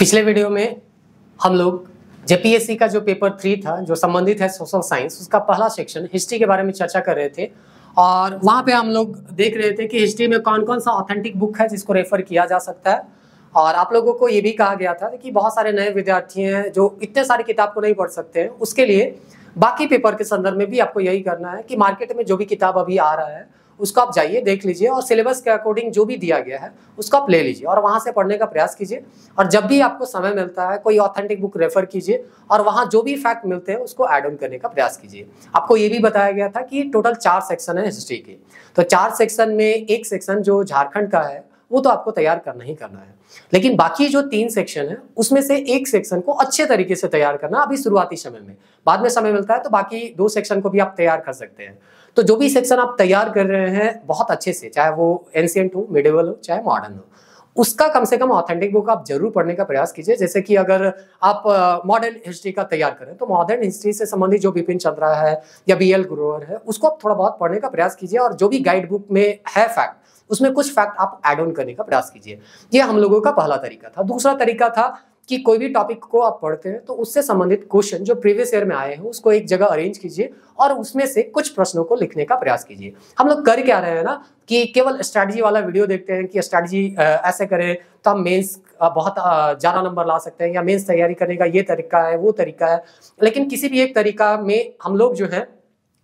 पिछले वीडियो में हम लोग जेपीएससी का जो पेपर 3 था जो संबंधित है सोशल साइंस, उसका पहला सेक्शन हिस्ट्री के बारे में चर्चा कर रहे थे। और वहाँ पे हम लोग देख रहे थे कि हिस्ट्री में कौन कौन सा ऑथेंटिक बुक है जिसको रेफर किया जा सकता है। और आप लोगों को ये भी कहा गया था कि बहुत सारे नए विद्यार्थी हैं जो इतने सारी किताब को नहीं पढ़ सकते हैं, उसके लिए बाकी पेपर के संदर्भ में भी आपको यही करना है कि मार्केट में जो भी किताब अभी आ रहा है उसको आप जाइए, देख लीजिए और सिलेबस के अकॉर्डिंग जो भी दिया गया है उसको आप ले लीजिए और वहाँ से पढ़ने का प्रयास कीजिए। और जब भी आपको समय मिलता है कोई ऑथेंटिक बुक रेफर कीजिए और वहाँ जो भी फैक्ट मिलते हैं उसको ऐड ऑन करने का प्रयास कीजिए। आपको ये भी बताया गया था कि टोटल 4 सेक्शन है हिस्ट्री के, तो 4 सेक्शन में एक सेक्शन जो झारखंड का है वो तो आपको तैयार करना ही करना है, लेकिन बाकी जो 3 सेक्शन है उसमें से एक सेक्शन को अच्छे तरीके से तैयार करना अभी शुरुआती समय में। बाद में समय मिलता है तो बाकी 2 सेक्शन को भी आप तैयार कर सकते हैं। तो जो भी सेक्शन आप तैयार कर रहे हैं बहुत अच्छे से, चाहे वो एंशिएंट हो, मिडिवल हो, चाहे मॉडर्न हो, उसका कम से कम ऑथेंटिक बुक आप जरूर पढ़ने का प्रयास कीजिए। जैसे कि अगर आप मॉडर्न हिस्ट्री का तैयार करें तो मॉडर्न हिस्ट्री से संबंधित जो बिपिन चंद्रा है या बीएल ग्रोवर है उसको आप थोड़ा बहुत पढ़ने का प्रयास कीजिए और जो भी गाइड बुक में है फैक्ट उसमें कुछ फैक्ट आप ऐड ऑन करने का प्रयास कीजिए। ये हम लोगों का पहला तरीका था। दूसरा तरीका था कि कोई भी टॉपिक को आप पढ़ते हैं तो उससे संबंधित क्वेश्चन जो प्रीवियस ईयर में आए हैं उसको एक जगह अरेंज कीजिए और उसमें से कुछ प्रश्नों को लिखने का प्रयास कीजिए। हम लोग कर क्या रहे हैं ना कि केवल स्ट्रैटेजी वाला वीडियो देखते हैं कि स्ट्रैटेजी ऐसे करें तो हम मेंस बहुत ज़्यादा नंबर ला सकते हैं या मेंस तैयारी करने का ये तरीका है वो तरीका है, लेकिन किसी भी एक तरीका में हम लोग जो है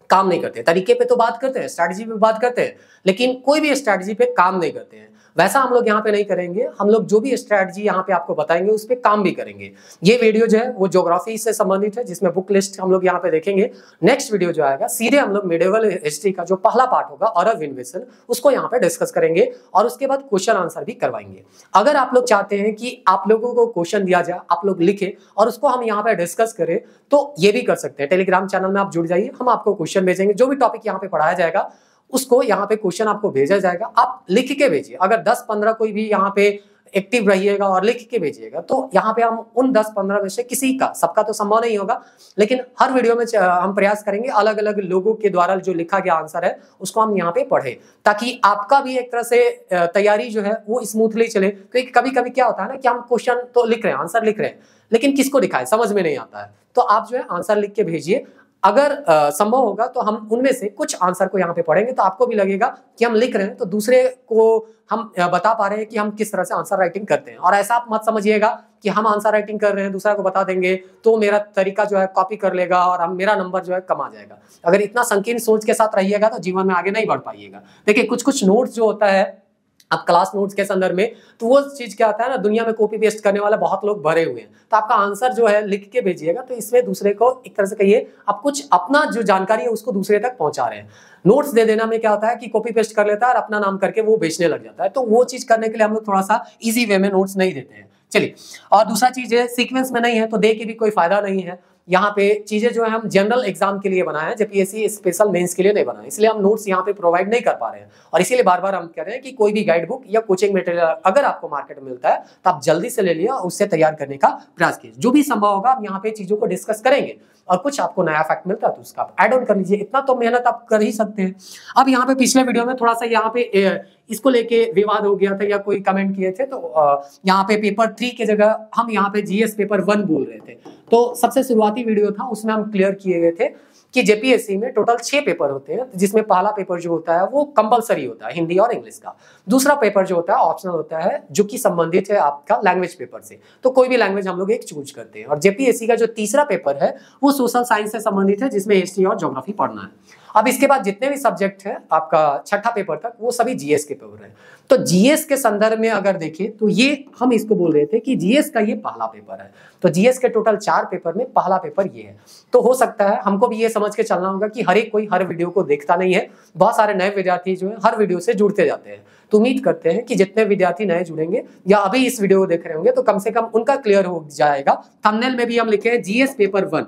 काम नहीं करते। तरीके पे तो बात करते हैं, स्ट्रैटेजी पे बात करते हैं, लेकिन कोई भी स्ट्रैटेजी पे काम नहीं करते हैं। वैसा हम लोग यहाँ पे नहीं करेंगे। हम लोग जो भी स्ट्रैटेजी यहाँ पे आपको बताएंगे उस पे काम भी करेंगे। ये वीडियो जो है वो ज्योग्राफी से संबंधित है जिसमें बुक लिस्ट हम लोग यहाँ पे देखेंगे। नेक्स्ट वीडियो जो आएगा सीधे हम लोग मिडिवल हिस्ट्री का जो पहला पार्ट होगा अरब इन्वेशन उसको यहाँ पे डिस्कस करेंगे और उसके बाद क्वेश्चन आंसर भी करवाएंगे। अगर आप लोग चाहते हैं कि आप लोगों को क्वेश्चन दिया जाए, आप लोग लिखे और उसको हम यहाँ पे डिस्कस करें तो ये भी कर सकते हैं। टेलीग्राम चैनल में आप जुड़ जाइए, हम आपको क्वेश्चन भेजेंगे। जो भी टॉपिक यहाँ पे पढ़ाया जाएगा उसको यहाँ पे क्वेश्चन आपको भेजा जाएगा, आप लिख के भेजिए। अगर 10-15 कोई भी यहाँ पे एक्टिव रहिएगा और लिख के भेजिएगा तो यहाँ पे हम उन 10-15 में से किसी का, सबका तो संभव नहीं होगा, लेकिन हर वीडियो में हम प्रयास करेंगे अलग अलग लोगों के द्वारा जो लिखा गया आंसर है उसको हम यहाँ पे पढ़े, ताकि आपका भी एक तरह से तैयारी जो है वो स्मूथली चले। क्योंकि कभी कभी क्या होता है ना कि हम क्वेश्चन तो लिख रहे हैं, आंसर लिख रहे हैं, लेकिन किसको दिखाए समझ में नहीं आता है। तो आप जो है आंसर लिख के भेजिए। अगर संभव होगा तो हम उनमें से कुछ आंसर को यहाँ पे पढ़ेंगे तो आपको भी लगेगा कि हम लिख रहे हैं तो दूसरे को हम बता पा रहे हैं कि हम किस तरह से आंसर राइटिंग करते हैं। और ऐसा आप मत समझिएगा कि हम आंसर राइटिंग कर रहे हैं दूसरा को बता देंगे तो मेरा तरीका जो है कॉपी कर लेगा और हम मेरा नंबर जो है कम आ जाएगा। अगर इतना संकीर्ण सोच के साथ रहिएगा तो जीवन में आगे नहीं बढ़ पाइएगा। देखिए कुछ नोट्स जो होता है अब क्लास नोट्स के संदर्भ में, तो वो चीज क्या आता है ना, दुनिया में कॉपी पेस्ट करने वाले बहुत लोग भरे हुए हैं। तो आपका आंसर जो है लिख के भेजिएगा तो इसमें दूसरे को एक तरह से कहिए आप कुछ अपना जो जानकारी है उसको दूसरे तक पहुंचा रहे हैं। नोट्स दे देना में क्या होता है कि कॉपी पेस्ट कर लेता है और अपना नाम करके वो बेचने लग जाता है। तो वो चीज करने के लिए हम लोग थोड़ा सा इजी वे में नोट्स नहीं देते हैं। चलिए, और दूसरा चीज है सीक्वेंस में नहीं है तो दे के भी कोई फायदा नहीं है। यहाँ पे चीजें जो है हम जनरल एग्जाम के लिए बनाए हैं, जेपीएससी स्पेशल मेंस के लिए नहीं बनाए, इसलिए हम नोट्स यहाँ पे प्रोवाइड नहीं कर पा रहे हैं। और इसीलिए बार बार हम कह रहे हैं कि कोई भी गाइड बुक या कोचिंग मटेरियल अगर आपको मार्केट में मिलता है तो आप जल्दी से ले लिया और उससे तैयार करने का प्रयास कीजिए। जो भी संभव होगा हम यहाँ पे चीजों को डिस्कस करेंगे और कुछ आपको नया फैक्ट मिलता है तो उसका आप ऐड ऑन कर लीजिए। इतना तो मेहनत आप कर ही सकते हैं। अब यहाँ पे पिछले वीडियो में थोड़ा सा यहाँ पे इसको लेके विवाद हो गया था या कोई कमेंट किए थे, तो यहाँ पे पेपर 3 की जगह हम यहाँ पे जीएस पेपर 1 बोल रहे थे। तो सबसे शुरुआती वीडियो था उसमें हम क्लियर किए गए थे कि जेपीएससी में टोटल 6 पेपर होते हैं, जिसमें पहला पेपर जो होता है वो कंपलसरी होता है हिंदी और इंग्लिश का। दूसरा पेपर जो होता है ऑप्शनल होता है जो कि संबंधित है आपका लैंग्वेज पेपर से, तो कोई भी लैंग्वेज हम लोग एक चूज करते हैं। और जेपीएससी का जो तीसरा पेपर है वो सोशल साइंस से संबंधित है जिसमें हिस्ट्री और ज्योग्राफी पढ़ना है। अब इसके बाद जितने भी सब्जेक्ट है आपका छठा पेपर तक वो सभी जीएस के पेपर है। तो जीएस के संदर्भ में अगर देखें तो ये हम इसको बोल रहे थे कि जीएस का ये पहला पेपर है। तो जीएस के टोटल 4 पेपर में पहला पेपर ये है। तो हो सकता है हमको भी ये समझ के चलना होगा कि हर एक कोई हर वीडियो को देखता नहीं है, बहुत सारे नए विद्यार्थी जो है हर वीडियो से जुड़ते जाते हैं। तो उम्मीद करते हैं कि जितने विद्यार्थी नए जुड़ेंगे या अभी इस वीडियो को देख रहे होंगे तो कम से कम उनका क्लियर हो जाएगा। थंबनेल में भी हम लिखे हैं जीएस पेपर 1,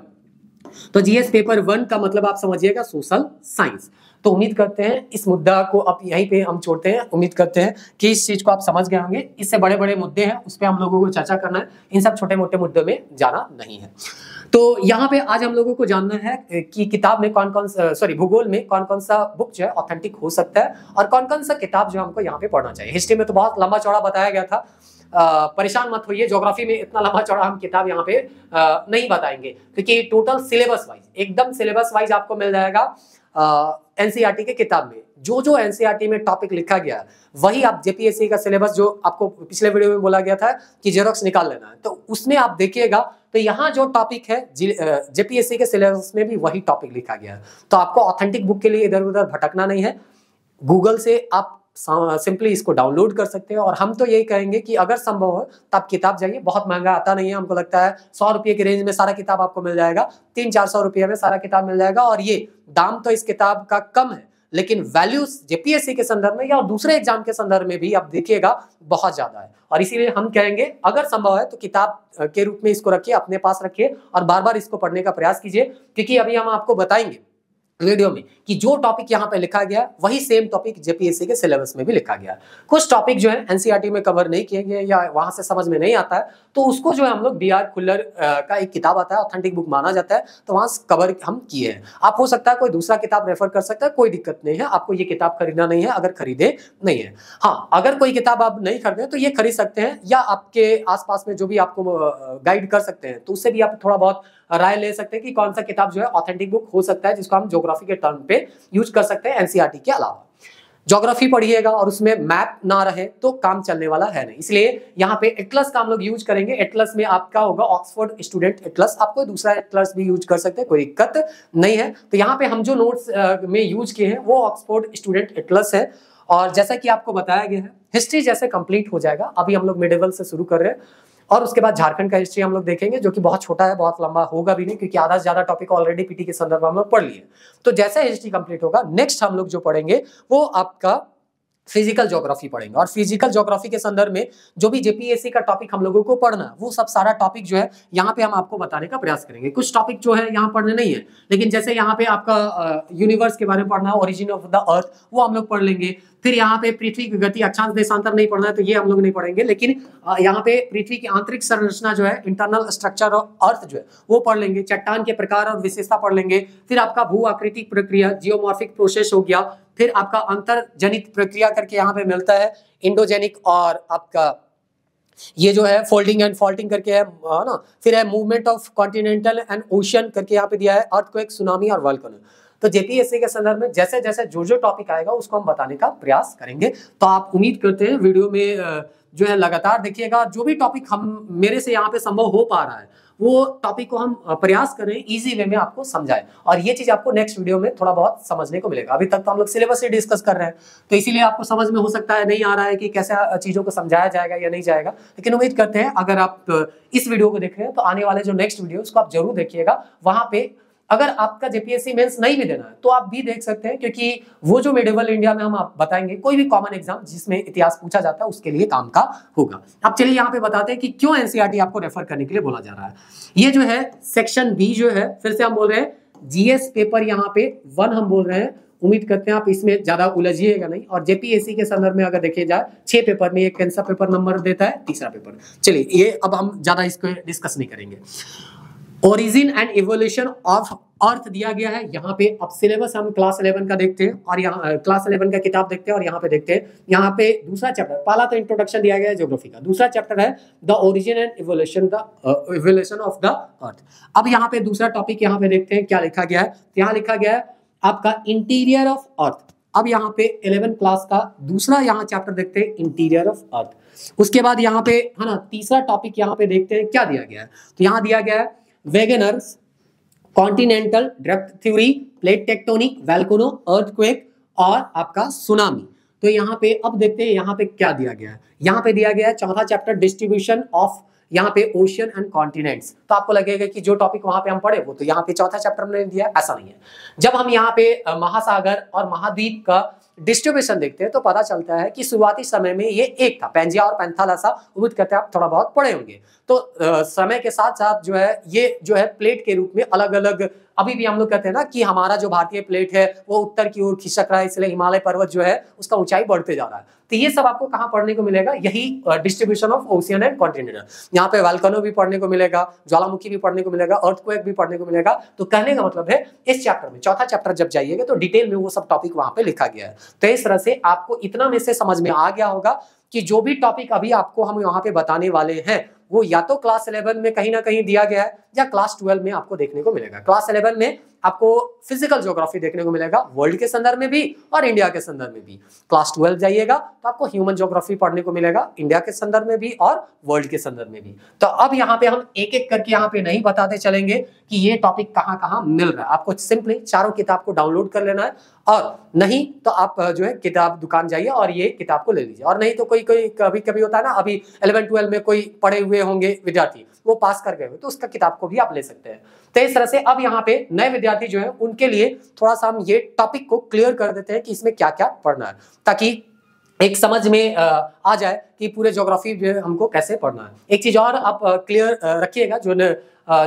तो जीएस पेपर 1 का मतलब आप समझिएगा सोशल साइंस। तो उम्मीद करते हैं इस मुद्दा को अब यहीं पे हम छोड़ते हैं। उम्मीद करते हैं कि इस चीज को आप समझ गए होंगे। इससे बड़े बड़े मुद्दे हैं उस पर हम लोगों को चर्चा करना है, इन सब छोटे मोटे मुद्दों में जाना नहीं है। तो यहाँ पे आज हम लोगों को जानना है कि किताब में कौन कौन सा भूगोल में कौन कौन सा बुक जो है ऑथेंटिक हो सकता है और कौन कौन सा किताब जो हमको यहाँ पे पढ़ना चाहिए। हिस्ट्री में तो बहुत लंबा चौड़ा बताया गया था, परेशान मत होइए, ज्योग्राफी में इतना लंबा चौड़ा हम किताब यहाँ पे नहीं बताएंगे, क्योंकि टोटल सिलेबस वाइज, एकदम सिलेबस वाइज आपको मिल जाएगा एनसीईआरटी के किताब में। जो जो एनसीईआरटी में टॉपिक लिखा गया है वही आप जेपीएससी का सिलेबस, जो आपको पिछले वीडियो में बोला गया था कि जेरोक्स निकाल लेना है, तो उसमें आप देखिएगा तो यहाँ जो टॉपिक है जेपीएससी के सिलेबस में भी वही टॉपिक लिखा गया है। तो आपको ऑथेंटिक बुक के लिए इधर उधर भटकना नहीं है, गूगल से आप सिंपली इसको डाउनलोड कर सकते हैं। और हम तो यही कहेंगे कि अगर संभव हो तो आप किताब जाइए, बहुत महंगा आता नहीं है, हमको लगता है 100 रुपये की रेंज में सारा किताब आपको मिल जाएगा, 300-400 रुपये में सारा किताब मिल जाएगा। और ये दाम तो इस किताब का कम है, लेकिन वैल्यूज जेपीएससी के संदर्भ में या दूसरे एग्जाम के संदर्भ में भी आप देखिएगा बहुत ज्यादा है। और इसीलिए हम कहेंगे अगर संभव है तो किताब के रूप में इसको रखिए, अपने पास रखिए और बार बार इसको पढ़ने का प्रयास कीजिए, क्योंकि अभी हम आपको बताएंगे वीडियो में कि जो टॉपिक यहाँ पे लिखा गया वही सेम टॉपिक जेपीएससी के सिलेबस में भी लिखा गया। कुछ टॉपिक जो है एनसीईआरटी में कवर नहीं किए गए या वहां से समझ में नहीं आता है, तो उसको जो है हम लोग बीआर खुल्लर का एक किताब आता है, ऑथेंटिक बुक माना जाता है, तो वहां कवर हम किए हैं। आप हो सकता है कोई दूसरा किताब रेफर कर सकता है, कोई दिक्कत नहीं है, आपको ये किताब खरीदना नहीं है अगर खरीदे नहीं है। हाँ, अगर कोई किताब आप नहीं खरीदे तो ये खरीद सकते हैं, या आपके आसपास में जो भी आपको गाइड कर सकते हैं तो उससे भी आप थोड़ा बहुत राय ले सकते हैं कि कौन सा किताब जो है ऑथेंटिक बुक हो सकता है, जिसको हम ज्योग्राफी के टर्म पे यूज कर सकते हैं एनसीईआरटी के अलावा। ज्योग्राफी पढ़िएगा और उसमें मैप ना रहे तो काम चलने वाला है नहीं, इसलिए यहाँ पे एटलस का हम लोग यूज करेंगे। एटलस में आपका होगा ऑक्सफोर्ड स्टूडेंट एटलस, आप कोई दूसरा एटलस भी यूज कर सकते हैं, कोई दिक्कत नहीं है। तो यहाँ पे हम जो नोट्स में यूज किए हैं वो ऑक्सफोर्ड स्टूडेंट एटलस है। और जैसा कि आपको बताया गया है, हिस्ट्री जैसे कंप्लीट हो जाएगा, अभी हम लोग मिडिवल से शुरू कर रहे हैं और उसके बाद झारखंड का हिस्ट्री हम लोग देखेंगे, जो कि बहुत छोटा है, बहुत लंबा होगा भी नहीं, क्योंकि आधा से ज्यादा टॉपिक ऑलरेडी पीटी के संदर्भ में हम लोग पढ़ लिए। तो जैसे हिस्ट्री कंप्लीट होगा, नेक्स्ट हम लोग जो पढ़ेंगे वो आपका फिजिकल ज्योग्राफी पढ़ेंगे। और फिजिकल ज्योग्राफी के संदर्भ में जो भी जेपीएससी का टॉपिक हम लोगों को पढ़ना है वो सब सारा टॉपिक जो है यहाँ पे हम आपको बताने का प्रयास करेंगे। कुछ टॉपिक जो है यहाँ पढ़ने नहीं है, लेकिन जैसे यहाँ पे आपका यूनिवर्स के बारे में पढ़ना है, ओरिजिन ऑफ द अर्थ, वो हम लोग पढ़ लेंगे। फिर यहाँ पे पृथ्वी की गति, अक्षांश देशांतर नहीं पढ़ना है तो ये हम लोग नहीं पढ़ेंगे, लेकिन यहाँ पे पृथ्वी की आंतरिक संरचना जो है, इंटरनल स्ट्रक्चर ऑफ अर्थ जो है वो पढ़ लेंगे। चट्टान के प्रकार और विशेषता पढ़ लेंगे। फिर आपका भू आकृतिक प्रक्रिया, जियोमॉर्फिक प्रोसेस हो गया। फिर आपका अंतरजनित प्रक्रिया करके यहाँ पे मिलता है, इंडोजेनिक, और आपका ये जो है फोल्डिंग एंड फॉल्टिंग करके है ना। फिर है movement of continental and ocean करके यहाँ पे दिया है, अर्थक्वेक, सुनामी और वोल्केनो। तो जेपीएससी के संदर्भ में जैसे जैसे जो जो टॉपिक आएगा उसको हम बताने का प्रयास करेंगे। तो आप उम्मीद करते हैं वीडियो में जो है लगातार देखिएगा। जो भी टॉपिक हम मेरे से यहाँ पे संभव हो पा रहा है वो टॉपिक को हम प्रयास करें इजी वे में आपको समझाएं, और ये चीज आपको नेक्स्ट वीडियो में थोड़ा बहुत समझने को मिलेगा। अभी तक तो हम लोग सिलेबस ही डिस्कस कर रहे हैं, तो इसीलिए आपको समझ में हो सकता है नहीं आ रहा है कि कैसे चीजों को समझाया जाएगा या नहीं जाएगा, लेकिन उम्मीद करते हैं अगर आप इस वीडियो को देख रहे हैं तो आने वाले जो नेक्स्ट वीडियो उसको आप जरूर देखिएगा। वहां पे अगर आपका जेपीएससी मेंस नहीं भी देना है तो आप भी देख सकते हैं, क्योंकि वो जो मेडिवल इंडिया में हम आप बताएंगे, कोई भी कॉमन एग्जाम जिसमें इतिहास पूछा जाता है उसके लिए काम का होगा। अब चलिए यहाँ पे बताते हैं कि क्यों एनसीईआरटी आपको रेफर करने के लिए बोला जा रहा है। ये जो है सेक्शन बी जो है, फिर से हम बोल रहे हैं जीएस पेपर यहाँ पे 1 हम बोल रहे हैं। उम्मीद करते हैं आप इसमें ज्यादा उलझिएगा नहीं। और जेपीएससी के संदर्भ में अगर देखे जाए 6 पेपर में, एक कौन सा पेपर नंबर देता है, तीसरा पेपर। चलिए ये अब हम ज्यादा इसको डिस्कस नहीं करेंगे। Origin and evolution of earth दिया गया है यहाँ पे। अब सिलेबस हम क्लास 11 का देखते हैं और यहाँ क्लास 11 का किताब देखते हैं और यहाँ पे देखते हैं। यहाँ पे दूसरा चैप्टर, पहला तो इंट्रोडक्शन दिया गया है ज्योग्राफी का, दूसरा चैप्टर है the origin and evolution of the earth. अब यहाँ पे दूसरा टॉपिक यहाँ पे देखते हैं क्या लिखा गया है। यहाँ लिखा गया है आपका इंटीरियर ऑफ अर्थ। अब यहाँ पे 11 क्लास का दूसरा यहाँ चैप्टर देखते हैं, इंटीरियर ऑफ अर्थ। उसके बाद यहाँ पे है ना तीसरा टॉपिक यहाँ पे देखते हैं क्या दिया गया है। तो यहाँ दिया गया है Wegener's, continental drift theory, plate tectonic, volcano, earthquake और आपका सुनामी। तो यहाँ पे अब देखते हैं यहाँ पे क्या दिया गया है। यहाँ पे दिया गया है चौथा चैप्टर डिस्ट्रीब्यूशन ऑफ यहाँ पे ओशियन एंड कॉन्टिनेंट्स। तो आपको लगेगा कि जो टॉपिक वहां पे हम पढ़े वो तो यहाँ पे चौथा चैप्टर में दिया, ऐसा नहीं है। जब हम यहाँ पे महासागर और महाद्वीप का डिस्ट्रीब्यूशन देखते हैं तो पता चलता है कि शुरुआती समय में ये एक था, पेंजिया और पैंथालसा। उम्मीद करते हैं आप थोड़ा बहुत पढ़े होंगे। तो समय के साथ साथ जो है ये जो है प्लेट के रूप में अलग अलग, अभी भी हम लोग कहते हैं ना कि हमारा जो भारतीय प्लेट है वो उत्तर की ओर खिसक रहा है, इसलिए हिमालय पर्वत जो है उसका ऊंचाई बढ़ते जा रहा है। तो ये सब आपको कहाँ पढ़ने को मिलेगा, यही distribution of ocean and continent. यहाँ पे वोल्केनो भी पढ़ने को मिलेगा, ज्वालामुखी भी पढ़ने को मिलेगा, अर्थक्वेक भी पढ़ने को मिलेगा। तो कहने का मतलब है इस चैप्टर में, चौथा चैप्टर जब जाइएगा तो डिटेल में वो सब टॉपिक वहां पे लिखा गया है। तो इस तरह से आपको इतना में से समझ में आ गया होगा कि जो भी टॉपिक अभी आपको हम यहाँ पे बताने वाले हैं वो या तो क्लास 11 में कहीं ना कहीं दिया गया है या क्लास 12 में आपको देखने को मिलेगा। क्लास 11 में आपको फिजिकल ज्योग्राफी देखने को मिलेगा वर्ल्ड के संदर्भ में भी और इंडिया के संदर्भ में भी। क्लास 12 जाइएगा तो आपको ह्यूमन ज्योग्राफी पढ़ने को मिलेगा इंडिया के संदर्भ में भी और वर्ल्ड के संदर्भ में भी। तो अब यहाँ पे हम एक एक करके यहाँ पे नहीं बताते चलेंगे कि ये टॉपिक कहाँ कहाँ मिल रहा है। आपको सिंपली चारों किताब को डाउनलोड कर लेना है, और नहीं तो आप जो है किताब दुकान जाइए और ये किताब को ले लीजिए। और नहीं तो कोई कोई कभी कभी होता है ना, अभी 11-12 में कोई पढ़े हुए होंगे विद्यार्थी, वो पास कर गए हुए, तो उसका किताब को भी आप ले सकते हैं। तो इस तरह से अब यहाँ पे नए विद्यार्थी जो है उनके लिए थोड़ा सा हम ये टॉपिक को क्लियर कर देते हैं कि इसमें क्या क्या पढ़ना है, ताकि एक समझ में आ जाए कि पूरे ज्योग्राफी जो है हमको कैसे पढ़ना है। एक चीज और आप क्लियर रखिएगा, जो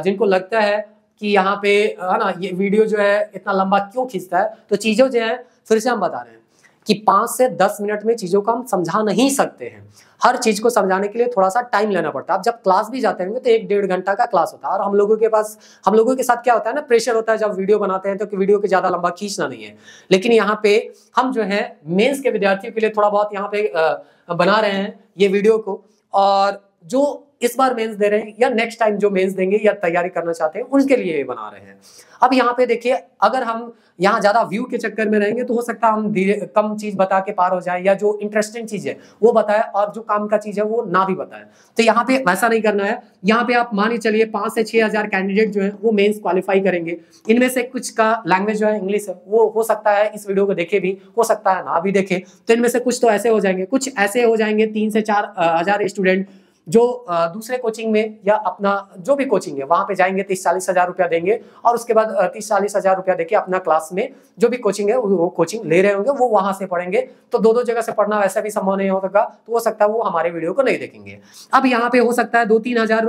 जिनको लगता है कि यहाँ पे है ना ये वीडियो जो है इतना लंबा क्यों खींचता है, तो चीजों जो है फिर से हम बता रहे हैं कि 5 से 10 मिनट में चीजों को हम समझा नहीं सकते हैं। हर चीज को समझाने के लिए थोड़ा सा टाइम लेना पड़ता है। आप जब क्लास भी जाते होंगे तो 1-1.5 घंटा का क्लास होता है, और हम लोगों के साथ क्या होता है ना, प्रेशर होता है जब वीडियो बनाते हैं तो कि वीडियो के ज्यादा लंबा खींचना नहीं है। लेकिन यहाँ पे हम जो है मेंस के विद्यार्थियों के लिए थोड़ा बहुत यहाँ पे बना रहे हैं ये वीडियो को, और जो इस बार मेंस दे रहे हैं या नेक्स्ट टाइम जो मेंस देंगे या तैयारी करना चाहते हैं उनके लिए ये बना रहे हैं। अब यहाँ पे देखिए, अगर हम यहाँ ज्यादा व्यू के चक्कर में रहेंगे तो हो सकता है हम कम चीज बता के पार हो जाए, या जो इंटरेस्टिंग चीज है वो बताए और जो काम का चीज है वो ना भी बताए। तो यहाँ पे वैसा नहीं करना है। यहाँ पे आप मानिए चलिए 5 से 6 हजार कैंडिडेट जो है वो मेंस क्वालिफाई करेंगे। इनमें से कुछ का लैंग्वेज जो है इंग्लिश है, वो हो सकता है इस वीडियो को देखे भी, हो सकता है ना भी देखे। तो इनमें से कुछ तो ऐसे हो जाएंगे, कुछ ऐसे हो जाएंगे 3 से 4 हजार स्टूडेंट जो दूसरे कोचिंग में या अपना जो भी कोचिंग है वहां पे जाएंगे, 30-40 हजार रुपया देंगे, और उसके बाद 30-40 हजार रुपया देके अपना क्लास में जो भी कोचिंग है वो कोचिंग ले रहे होंगे, वो वहां से पढ़ेंगे। तो 2-2 जगह से पढ़ना वैसे भी संभव नहीं होगा, तो हो सकता है वो हमारे वीडियो को नहीं देखेंगे। अब यहाँ पे हो सकता है 2-3 हजार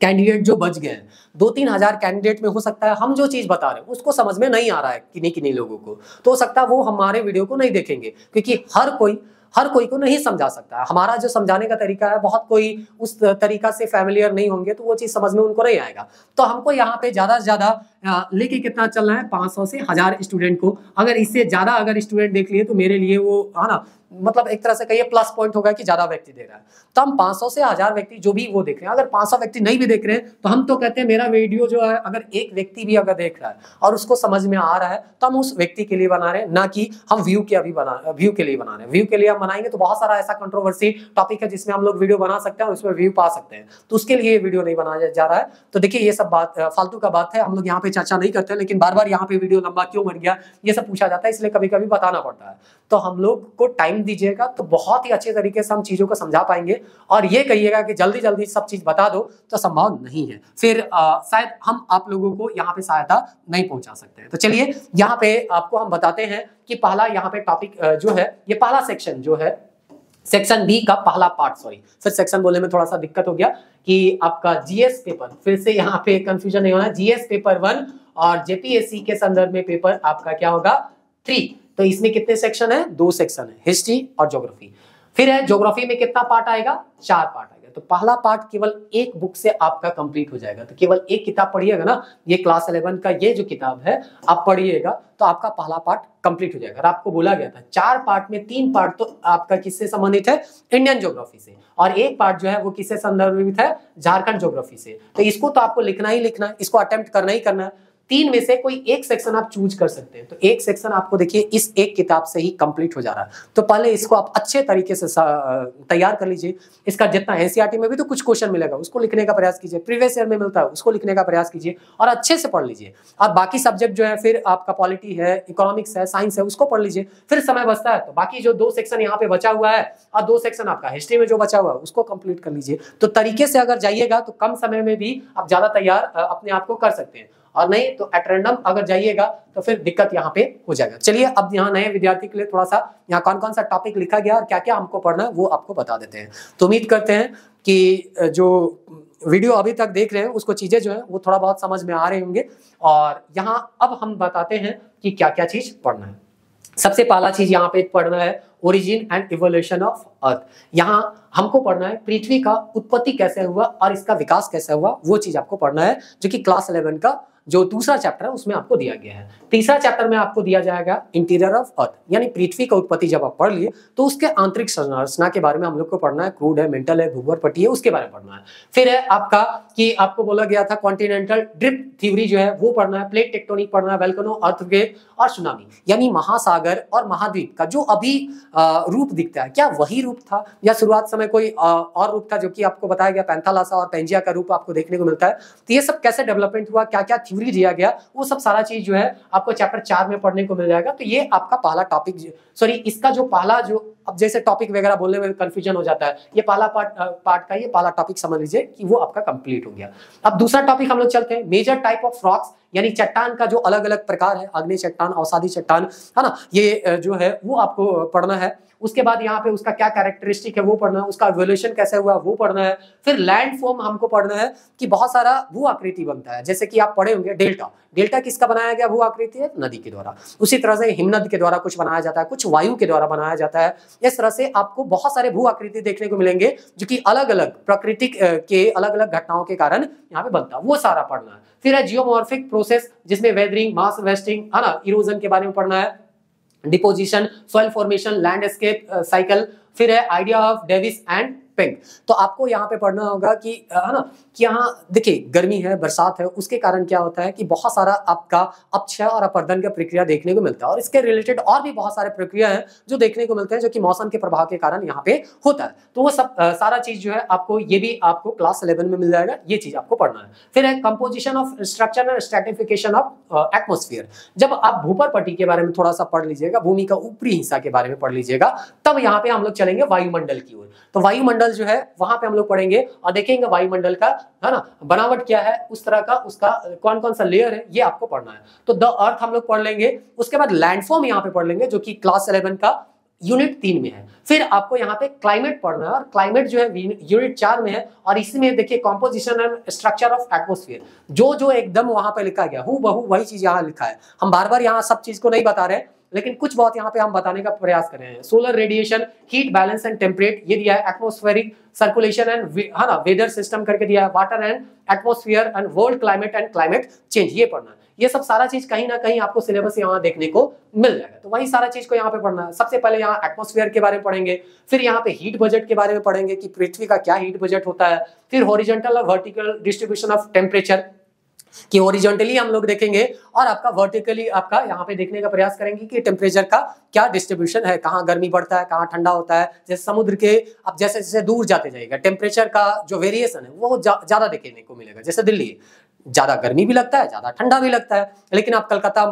कैंडिडेट जो बच गए हैं, 2-3 हजार कैंडिडेट में हो सकता है हम जो चीज बता रहे हैं उसको समझ में नहीं आ रहा है किन्हीं लोगों को, तो हो सकता है वो हमारे वीडियो को नहीं देखेंगे, क्योंकि हर कोई को नहीं समझा सकता है। हमारा जो समझाने का तरीका है, बहुत कोई उस तरीका से फैमिलियर नहीं होंगे तो वो चीज समझ में उनको नहीं आएगा। तो हमको यहाँ पे ज्यादा से ज्यादा लेके कितना चलना है, 500 से 1000 स्टूडेंट को। अगर इससे ज्यादा अगर स्टूडेंट देख लिए तो मेरे लिए वो है ना, मतलब एक तरह से कहिए प्लस पॉइंट होगा कि ज्यादा व्यक्ति दे रहा है। तो हम 500 से 1000 व्यक्ति जो भी वो देख रहे हैं, अगर 500 व्यक्ति नहीं भी देख रहे हैं तो हम तो कहते हैं मेरा वीडियो जो है अगर एक व्यक्ति भी अगर देख रहा है और उसको समझ में आ रहा है तो हम उस व्यक्ति के लिए बना रहे हैं, ना कि हम व्यू के लिए बना रहे हैं। व्यू के लिए हम बनाएंगे तो बहुत सारा ऐसा कंट्रोवर्सी टॉपिक है जिसमें हम लोग वीडियो बना सकते हैं और उसमें व्यू पा सकते हैं, तो उसके लिए वीडियो नहीं बनाया जा रहा है। तो देखिए ये सब बात फालतू का बात है, हम लोग यहाँ पे चर्चा नहीं करते, लेकिन बार बार यहाँ पे वीडियो लंबा क्यों बन गया ये सब पूछा जाता है, इसलिए कभी कभी बताना पड़ता है। तो हम लोग को टाइम दीजिएगा तो बहुत ही अच्छे तरीके से हम चीजों को समझा पाएंगे। और ये कहिएगा कि जल्दी जल्दी सब चीज बता दो तो संभव नहीं है, फिर शायद हम आप लोगों को यहाँ पे सहायता नहीं पहुंचा सकते हैं। तो चलिए यहाँ पे आपको हम बताते हैं कि पहला यहाँ पे टॉपिक जो है, ये पहला सेक्शन जो है सेक्शन बी का पहला पार्ट, फिर सेक्शन बोलने में थोड़ा सा दिक्कत हो गया कि आपका जीएस पेपर, फिर से यहाँ पे कंफ्यूजन नहीं होना, जीएस पेपर 1 और जेपीएससी के संदर्भ में पेपर आपका क्या होगा 3। तो इसमें कितने सेक्शन है, 2 सेक्शन है, हिस्ट्री और ज्योग्राफी। फिर है ज्योग्राफी में कितना पार्ट आएगा, 4 पार्ट आएगा। तो पहला पार्ट केवल एक बुक से आपका कंप्लीट हो जाएगा। तो केवल एक किताब पढ़िएगा ना, ये क्लास 11 का ये जो किताब है आप पढ़िएगा तो आपका पहला पार्ट कंप्लीट हो जाएगा। आपको बोला गया था 4 पार्ट में 3 पार्ट तो आपका किससे संबंधित है, इंडियन ज्योग्राफी से, और एक पार्ट जो है वो किससे संदर्भित है, झारखंड ज्योग्राफी से। तो इसको तो आपको लिखना ही लिखना है, इसको अटेम्प्ट करना ही करना है। 3 में से कोई एक सेक्शन आप चूज कर सकते हैं। तो एक सेक्शन आपको देखिए इस एक किताब से ही कंप्लीट हो जा रहा है। तो पहले इसको आप अच्छे तरीके से तैयार कर लीजिए। इसका जितना एनसीईआरटी में भी तो कुछ क्वेश्चन मिलेगा उसको लिखने का प्रयास कीजिए, प्रीवियस ईयर में मिलता है उसको लिखने का प्रयास कीजिए और अच्छे से पढ़ लीजिए। और बाकी सब्जेक्ट जो है फिर आपका पॉलिटी है, इकोनॉमिक्स है, साइंस है, उसको पढ़ लीजिए। फिर समय बचता है तो बाकी जो 2 सेक्शन यहाँ पे बचा हुआ है और 2 सेक्शन आपका हिस्ट्री में जो बचा हुआ है उसको कंप्लीट कर लीजिए। तो तरीके से अगर जाइएगा तो कम समय में भी आप ज्यादा तैयार अपने आप को कर सकते हैं, और नहीं तो एट रैंडम अगर जाइएगा तो फिर दिक्कत यहाँ पे हो जाएगा। चलिए अब यहाँ नए विद्यार्थी के लिए थोड़ा सा यहाँ कौन कौन सा टॉपिक लिखा गया और क्या क्या हमको पढ़ना है वो आपको बता देते हैं। तो उम्मीद करते हैं कि जो वीडियो अभी तक देख रहे हैं उसको चीजें जो है वो थोड़ा बहुत समझ में आ रहे होंगे। और यहाँ अब हम बताते हैं कि क्या क्या चीज पढ़ना है। सबसे पहला चीज यहाँ पे पढ़ना है origin and evolution of earth. यहाँ हमको पढ़ना है पृथ्वी का उत्पत्ति कैसे हुआ और इसका विकास कैसे हुआ, वो चीज आपको पढ़ना है, जो कि क्लास 11 का जो दूसरा चैप्टर है उसमें आपको दिया गया है। तीसरा चैप्टर में आपको दिया जाएगा इंटीरियर ऑफ अर्थ, यानी पृथ्वी का उत्पत्ति जब आप पढ़ लिए तो उसके आंतरिक संरचना के बारे में हम लोग को पढ़ना है। क्रूड है, मेंटल है, भूगर्भपट्टी है, उसके बारे में पढ़ना है। फिर है आपका कि आपको बोला गया था कॉन्टिनेंटल ड्रिफ्ट थ्योरी जो है वो पढ़ना है, प्लेट टेक्टोनिक पढ़ना है, वोल्केनो, अर्थक्वेक और सुनामी, यानी महासागर और महाद्वीप का जो अभी रूप दिखता है क्या वही रूप था या शुरुआत समय कोई और रूप था, जो कि आपको बताया गया पैंथालासा और पेंजिया का रूप आपको देखने को मिलता है। तो ये सब कैसे डेवलपमेंट हुआ, क्या क्या थ्योरी दिया गया, वो सब सारा चीज जो है आपको चैप्टर 4 में पढ़ने को मिल जाएगा। तो ये आपका पहला टॉपिक, सॉरी इसका जो पहला जो, अब जैसे टॉपिक वगैरह बोलने में कंफ्यूजन हो जाता है, ये पहला पार्ट का ये पहला टॉपिक समझ लीजिए कि वो आपका कंप्लीट हो गया। अब दूसरा टॉपिक हम लोग चलते हैं, मेजर टाइप ऑफ रॉक्स, यानी चट्टान का जो अलग अलग प्रकार है, अग्नि चट्टान, अवसादी चट्टान, है ना, ये जो है वो आपको पढ़ना है। उसके बाद यहाँ पे उसका क्या कैरेक्टरिस्टिक है वो पढ़ना है, उसका इवोल्यूशन कैसे हुआ वो पढ़ना है। फिर लैंड फॉर्म हमको पढ़ना है कि बहुत सारा भू आकृति बनता है, जैसे कि आप पढ़े होंगे डेल्टा, डेल्टा किसका बनाया गया भू आकृति है, नदी के द्वारा। उसी तरह से हिमनद के द्वारा कुछ बनाया जाता है, कुछ वायु के द्वारा बनाया जाता है। इस तरह से आपको बहुत सारे भू आकृति देखने को मिलेंगे जो कि अलग अलग प्रकृति के अलग अलग घटनाओं के कारण यहाँ पे बनता है, वो सारा पढ़ना है। फिर है जियोमॉर्फिक प्रोसेस, जिसमें वेदरिंग, मास वेस्टिंग, है ना, इरोजन के बारे में पढ़ना है, deposition, soil formation, landscape cycle. फिर है idea of Davis and pink. तो आपको यहाँ पे पढ़ना होगा कि, है ना, कि यहाँ देखिए गर्मी है, बरसात है, उसके कारण क्या होता है कि बहुत सारा आपका अपक्षय और अपरदन का प्रक्रिया देखने को मिलता है, और इसके रिलेटेड और भी बहुत सारे प्रक्रिया हैं जो देखने को मिलते हैं, जो कि मौसम के प्रभाव के कारण यहाँ पे होता है। तो वो सब सारा चीज जो है आपको, ये भी आपको क्लास 11 में मिल जाएगा, ये चीज आपको पढ़ना है। फिर है composition of structure and stratification of atmosphere. जब आप भूपर पट्टी के बारे में थोड़ा सा पढ़ लीजिएगा, भूमि का ऊपरी हिस्सा के बारे में पढ़ लीजिएगा, तब यहाँ पे हम लोग चलेंगे वायुमंडल की ओर। तो वायुमंडल जो है वहां पे हम लोग पढ़ेंगे और देखेंगे वायुमंडल का, है ना, बनावट क्या है, उस तरह का उसका कौन कौन सा लेयर है, ये आपको पढ़ना है। तो द अर्थ हम लोग पढ़ लेंगे। उसके बाद लैंडफॉर्म यहाँ पे पढ़ लेंगे, जो कि क्लास 11 का यूनिट 3 में है। फिर आपको यहाँ पे क्लाइमेट पढ़ना है, और क्लाइमेट जो है यूनिट 4 में है, और इसमें देखिए composition and structure of atmosphere, जो जो एकदम वहां पे लिखा गया हूँ बहू वही चीज यहाँ लिखा है। हम बार बार यहाँ सब चीज को नहीं बता रहे, लेकिन कुछ बहुत यहाँ पे हम बताने का प्रयास कर रहे हैं। Solar radiation, heat balance and temperate ये दिया है, एटमॉस्फेरिक सर्कुलेशन एंड, है ना, वेदर सिस्टम करके दिया है, water and atmosphere and world climate and climate change, ये पढ़ना है। ये सब सारा चीज कहीं ना कहीं आपको सिलेबस यहाँ देखने को मिल जाएगा, तो वही सारा चीज को यहाँ पे पढ़ना है। सबसे पहले यहाँ एटमॉस्फेयर के बारे में पढ़ेंगे, फिर यहाँ पे हीट बजट के बारे में पढ़ेंगे कि पृथ्वी का क्या हीट बजट होता है। फिर हॉरिजॉन्टल और वर्टिकल डिस्ट्रीब्यूशन ऑफ टेम्परेचर, कि हॉरिजॉन्टली हम लोग देखेंगे और आपका वर्टिकली आपका यहाँ पे देखने का प्रयास करेंगे कि टेम्परेचर का क्या डिस्ट्रीब्यूशन है, कहाँ गर्मी बढ़ता है, कहाँ ठंडा होता है। जैसे समुद्र के आप जैसे जैसे दूर जाते जाइएगा, टेम्परेचर का जो वेरिएशन है वो ज्यादा देखने को मिलेगा। जैसे दिल्ली ज्यादा गर्मी भी लगता है, ज्यादा ठंडा भी लगता है, लेकिन आप कलकत्ता,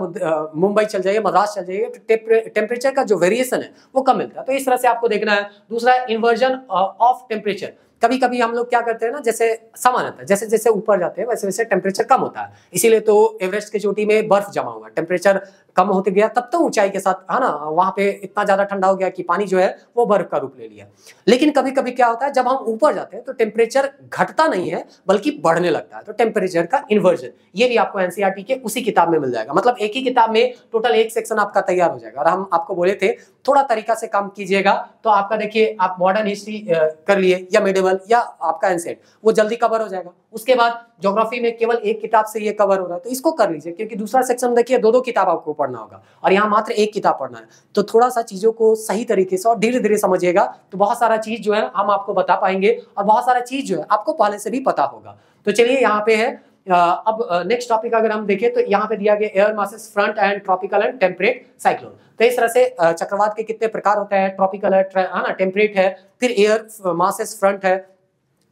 मुंबई चल जाइए, मद्रास चल जाइए, तो टेम्परेचर का जो वेरिएशन है वो कम मिलता है। तो इस तरह से आपको देखना है। दूसरा इन्वर्जन ऑफ टेम्परेचर, कभी कभी हम लोग क्या करते हैं ना, जैसे सामान्यतः जैसे जैसे ऊपर जाते हैं वैसे वैसे टेम्परेचर कम होता है, इसीलिए तो एवरेस्ट की चोटी में बर्फ जमा हुआ, टेम्परेचर कम होते गया, तब तो ऊंचाई के साथ, है ना, वहां पे इतना ज्यादा ठंडा हो गया कि पानी जो है वो बर्फ का रूप ले लिया। लेकिन कभी कभी क्या होता है, जब हम ऊपर जाते हैं तो टेम्परेचर घटता नहीं है बल्कि बढ़ने लगता है, तो टेम्परेचर का इन्वर्जन, ये भी आपको एनसीईआरटी के उसी किताब में मिल जाएगा। मतलब एक ही किताब में टोटल एक सेक्शन आपका तैयार हो जाएगा। और हम आपको बोले थे थोड़ा तरीका से काम कीजिएगा तो आपका, देखिए आप मॉडर्न हिस्ट्री कर लिए या मिडिवल या आपका एंसेट, वो जल्दी कवर हो जाएगा। उसके बाद ज्योग्राफी में केवल एक किताब से ये कवर हो रहा है, तो इसको कर लीजिए, क्योंकि दूसरा सेक्शन देखिए दो किताब आपको पढ़ना होगा और यहाँ मात्र एक किताब पढ़ना है। तो थोड़ा सा चीजों को सही तरीके से और धीरे धीरे समझिएगा, तो बहुत सारा चीज जो है हम आपको बता पाएंगे और बहुत सारा चीज जो है आपको पहले से भी पता होगा। तो चलिए यहाँ पे है अब नेक्स्ट टॉपिक अगर हम देखें तो यहाँ पे दिया गया air masses front end tropical and temperate cyclone. तो इस तरह से चक्रवात के कितने प्रकार होते हैं, ट्रॉपिकल है ना, टेम्परेट है, फिर एयर मासेस फ्रंट है,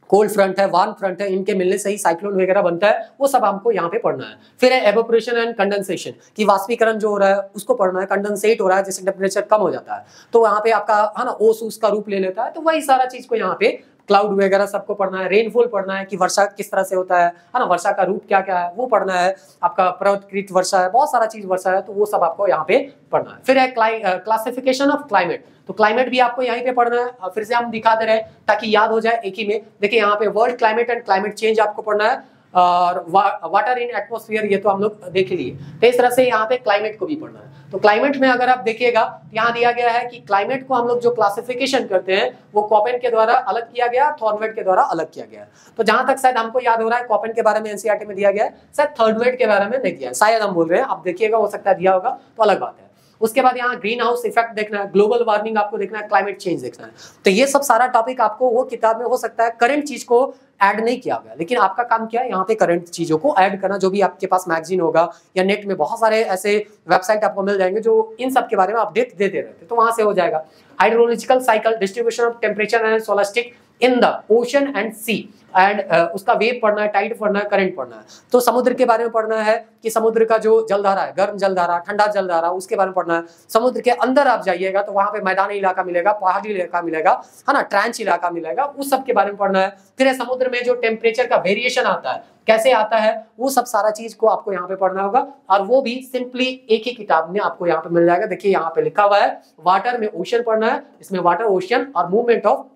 कोल्ड फ्रंट है, वार्म फ्रंट है, इनके मिलने से ही साइक्लोन वगैरह बनता है, वो सब हमको यहाँ पे पढ़ना है। फिर है एवोपरेशन एंड कंडेंसेशन, कि वाष्पीकरण जो हो रहा है उसको पढ़ना है, कंडेंसेट हो रहा है जैसे टेम्परेचर कम हो जाता है तो वहाँ पे आपका, है ना, ओस उसका रूप ले लेता है, तो वही सारा चीज को यहाँ पे क्लाउड वगैरह सबको पढ़ना है। रेनफॉल पढ़ना है कि वर्षा किस तरह से होता है ना, वर्षा का रूप क्या क्या है वो पढ़ना है। आपका पर्वतकृत वर्षा है, बहुत सारा चीज वर्षा है, तो वो सब आपको यहाँ पे पढ़ना है। फिर है क्लासिफिकेशन ऑफ क्लाइमेट, तो क्लाइमेट भी आपको यहीं पे पढ़ना है। फिर से हम दिखा दे रहे हैं ताकि याद हो जाए एक ही में। देखिए यहाँ पे world climate and climate change आपको पढ़ना है। और वाटर इन एटमॉस्फेयर, ये तो हम लोग देख लिए। तो इस तरह से यहाँ पे क्लाइमेट को भी पढ़ना है। तो क्लाइमेट में अगर आप देखिएगा यहाँ दिया गया है कि क्लाइमेट को हम लोग जो क्लासिफिकेशन करते हैं वो कॉपेन के द्वारा अलग किया गया, थॉर्नवेट के द्वारा अलग किया गया। तो जहां तक शायद हमको याद हो रहा है कॉपेन के बारे में एनसीईआरटी में दिया गया है, शायद थॉर्नवेट के बारे में नहीं दिया है, शायद हम बोल रहे हैं, आप देखिएगा हो सकता है दिया होगा तो अलग बात है। उसके बाद यहाँ ग्रीन हाउस इफेक्ट देखना है, ग्लोबल वार्मिंग आपको देखना है, क्लाइमेट चेंज देखना है। तो ये सब सारा टॉपिक आपको वो किताब में हो सकता है करंट चीज को ऐड नहीं किया गया, लेकिन आपका काम क्या है यहाँ पे करंट चीजों को ऐड करना। जो भी आपके पास मैगजीन होगा या नेट में बहुत सारे ऐसे वेबसाइट आपको मिल जाएंगे जो इन सब के बारे में अपडेट देते रहते, तो वहां से हो जाएगा। Hydrological cycle, distribution of temperature and सोलस्टिक in the ocean and sea and उसका वेव पढ़ना है, टाइड पढ़ना है, करंट पढ़ना है। तो समुद्र के बारे में पढ़ना है कि समुद्र का जो जलधारा है, गर्म जलधारा, ठंडा जलधारा, उसके बारे में पढ़ना है। समुद्र के अंदर आप जाइएगा तो वहां पे मैदानी इलाका मिलेगा, पहाड़ी इलाका मिलेगा, है ना, ट्रांच इलाका मिलेगा, उस सब के बारे में पढ़ना है। फिर समुद्र में जो टेम्परेचर का वेरिएशन आता है, कैसे आता है, वो सब सारा चीज को आपको यहाँ पे पढ़ना होगा। और वो भी सिंपली एक ही किताब में आपको यहाँ पे मिल जाएगा। देखिए यहाँ पे लिखा हुआ है वाटर में ओशन पढ़ना है, इसमें वाटर ओशन और मूवमेंट ऑफ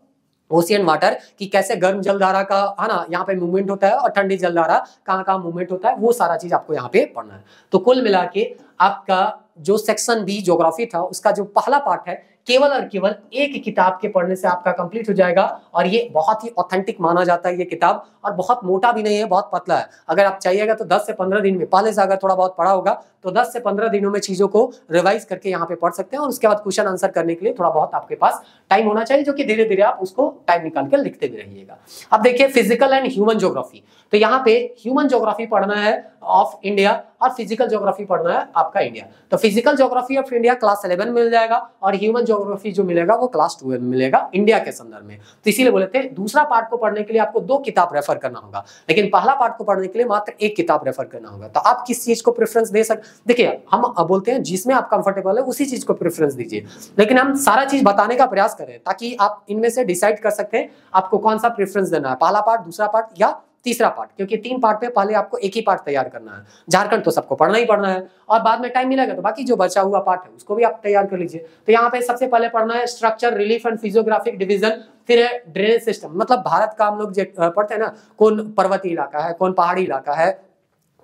ओशियन वाटर कि कैसे गर्म जलधारा का, है ना, यहाँ पे मूवमेंट होता है और ठंडी जलधारा कहाँ कहाँ मूवमेंट होता है, वो सारा चीज आपको यहाँ पे पढ़ना है। तो कुल मिला के आपका जो सेक्शन बी ज्योग्राफी था उसका जो पहला पार्ट है केवल और केवल एक किताब के पढ़ने से आपका कंप्लीट हो जाएगा। और ये बहुत ही ऑथेंटिक माना जाता है ये किताब, और बहुत मोटा भी नहीं है, बहुत पतला है। अगर आप चाहिएगा तो 10 से 15 दिन में, पहले से अगर थोड़ा बहुत पढ़ा होगा तो 10 से 15 दिनों में चीजों को रिवाइज करके यहाँ पे पढ़ सकते हैं। और उसके बाद क्वेश्चन आंसर करने के लिए थोड़ा बहुत आपके पास टाइम होना चाहिए, जो कि धीरे धीरे आप उसको टाइम निकाल कर लिखते भी रहिएगा। अब देखिए फिजिकल एंड ह्यूमन ज्योग्राफी, तो यहाँ पे ह्यूमन ज्योग्राफी पढ़ना है ऑफ इंडिया और फिजिकल ज्योग्राफी पढ़ना है आपका इंडिया। तो physical geography of India class 11 में मिल जाएगा और ह्यूमन ज्योग्राफी जो मिलेगा वो क्लास 12 में मिलेगा इंडिया के संदर्भ में। तो इसीलिए बोले थे दूसरा पार्ट को पढ़ने के लिए आपको 2 किताब रेफर करना होगा, लेकिन पहला पार्ट को पढ़ने के लिए मात्र 1 किताब रेफर करना होगा। तो आप किस चीज को प्रेफरेंस दे सकते, देखिए हम बोलते हैं जिसमें आप कंफर्टेबल है उसी चीज को प्रेफरेंस दीजिए, लेकिन हम सारा चीज बताने का प्रयास करें ताकि आप इनमें से डिसाइड कर सकते हैं आपको कौन सा प्रेफरेंस देना है, पहला पार्ट, दूसरा पार्ट या तीसरा पार्ट। क्योंकि 3 पार्ट में पहले आपको एक ही पार्ट तैयार करना है। झारखंड तो सबको पढ़ना ही पढ़ना है और बाद में टाइम मिलेगा तो बाकी जो बचा हुआ पार्ट है उसको भी आप तैयार कर लीजिए। तो यहाँ पे सबसे पहले पढ़ना है structure, relief and physiographic division, फिर है ड्रेनेज सिस्टम। मतलब भारत का हम लोग पढ़ते हैं ना, कौन पर्वतीय इलाका है, कौन पहाड़ी इलाका है,